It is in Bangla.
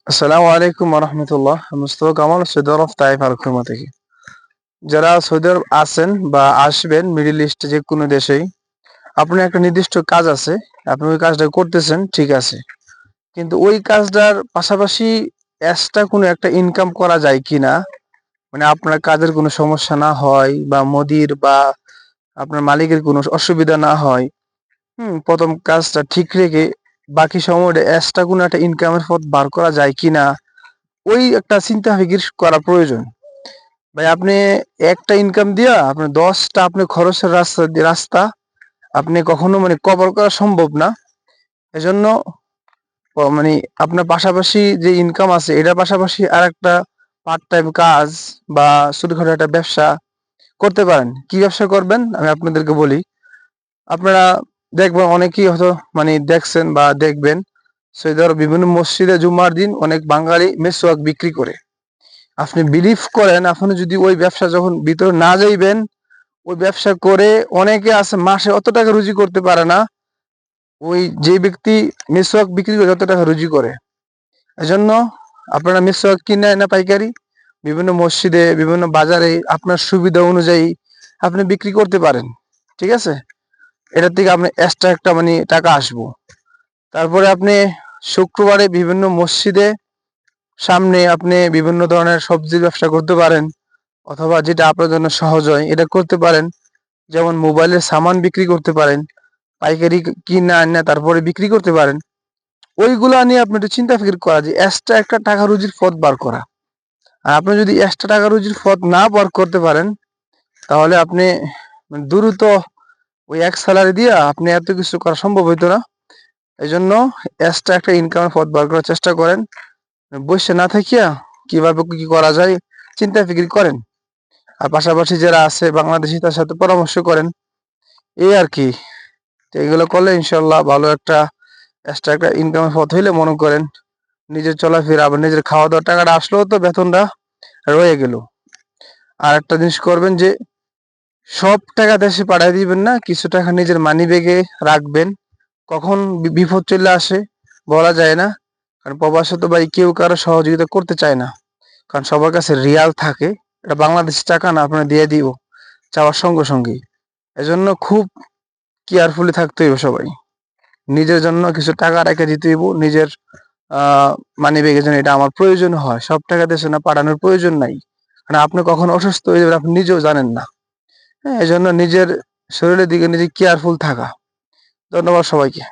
আসসালামু আলাইকুম রহমতুল্লাহ। মুস্তফা কামাল, সৌদি আরব তাইফ আল খুরমা থেকে। যারা সৌদি আরব আছেন বা আসবেন, মিডল ইস্ট যে কোনো দেশেই, আপনার একটা নির্দিষ্ট কাজ আছে, আপনি ওই কাজটা করতেছেন, ঠিক আছে, কিন্তু ওই কাজটার পাশাপাশি এক্সট্রা কোনো একটা ইনকাম করা যায় কিনা, মানে আপনার কাজের কোনো সমস্যা না হয় বা মদির বা আপনার মালিকের কোনো অসুবিধা না হয়। প্রথম কাজটা ঠিক রেখে বাকি সময়টা এক্সট্রা কোনো একটা ইনকামের পথ বার করা যায় কিনা, ওই একটা চিন্তা ফিকির করা প্রয়োজন। ভাই, আপনি একটা ইনকাম দিয়া আপনি 10টা আপনি খরচের রাস্তা আপনি কখনো মানে কভার করা সম্ভব না। এজন্য মানে আপনার পাশাপাশি যে ইনকাম আছে এটার পাশাপাশি আর একটা পার্ট টাইম কাজ বা ছোটখাটো একটা ব্যবসা করতে পারেন। কি ব্যবসা করবেন আমি আপনাদেরকে বলি। আপনারা দেখবেন অনেকেই হয়তো মানে দেখছেন বা দেখবেন, সৌদি আরব বিভিন্ন মসজিদে জুম্মার দিন অনেক বাঙালি মেসওয়াক বিক্রি করে। আপনি বিলিভ করেন, আপনি যদি ওই ব্যবসা যখন ভিতরে না যাইবেন, ওই ব্যবসা করে অনেকে আছে মাসে অত টাকা রুজি করতে পারে না ওই যে ব্যক্তি মিসওয়াক বিক্রি করে যত টাকা রুজি করে। এজন্য আপনারা মিসওয়াক কিনে না পাইকারি বিভিন্ন মসজিদে বিভিন্ন বাজারে আপনার সুবিধা অনুযায়ী আপনি বিক্রি করতে পারেন, ঠিক আছে। এটার থেকে আপনি এক্সট্রা একটা মানে টাকা আসবো। তারপরে আপনি শুক্রবারে বিভিন্ন মসজিদে সামনে আপনি বিভিন্ন ধরনের সবজির ব্যবসা করতে পারেন, অথবা যেটা আপনার জন্য সহজ হয় এটা করতে পারেন। যেমন মোবাইলের সামান বিক্রি করতে পারেন, পাইকারি কিনে আনে তারপরে বিক্রি করতে পারেন। ওইগুলা নিয়ে আপনি একটু চিন্তা ফিকির করা যে এক্সট্রা একটা টাকা রুজির পথ বার করা। আর আপনি যদি এক্সট্রা টাকা রুজির পথ না বার করতে পারেন, তাহলে আপনি মানে দ্রুত ওই এক স্যালারি দিয়ে আপনি এত কিছু করা সম্ভব হইতো না। এই জন্য এক্সট্রা একটা ইনকামের পথ বার করার চেষ্টা করেন। বসে না থাকিয়া কিভাবে কি করা যায় চিন্তা ফিকির করেন। আর পাশাপাশি যারা আছে বাংলাদেশি তার সাথে পরামর্শ করেন, এই আর কি। তো এগুলো করলে ইনশাল্লাহ ভালো একটা এক্সট্রা একটা ইনকামের পথ হইলে মনে করেন নিজের চলাফেরা আবার নিজের খাওয়া দাওয়ার টাকাটা আসলেও তো বেতনটা রয়ে গেল। আর একটা জিনিস করবেন যে সব টাকা দেশে পাঠিয়ে দিবেন না, কিছু টাকা নিজের মানি ব্যাগে রাখবেন। কখন বিপদ চলে আসে বলা যায় না, কারণ প্রবাসে তো ভাই কেউ কারো সহযোগিতা করতে চায় না, কারণ সবার কাছে রিয়াল থাকে। এটা বাংলাদেশি টাকা না, আপনারা দিয়ে দিব চাওয়ার সঙ্গে সঙ্গেই। এজন্য খুব কেয়ারফুলি থাকতে হইব সবাই। নিজের জন্য কিছু টাকা রেখে দিতে হইব নিজের মানি ব্যাগের জন্য। এটা আমার প্রয়োজন হয়, সব টাকা দেশে না পাঠানোর প্রয়োজন নাই, কারণ আপনি কখন অসুস্থ হয়ে যাবেন আপনি নিজেও জানেন না। হ্যাঁ, এই জন্য নিজের শরীরের দিকে নিজে কেয়ারফুল থাকা। ধন্যবাদ সবাইকে।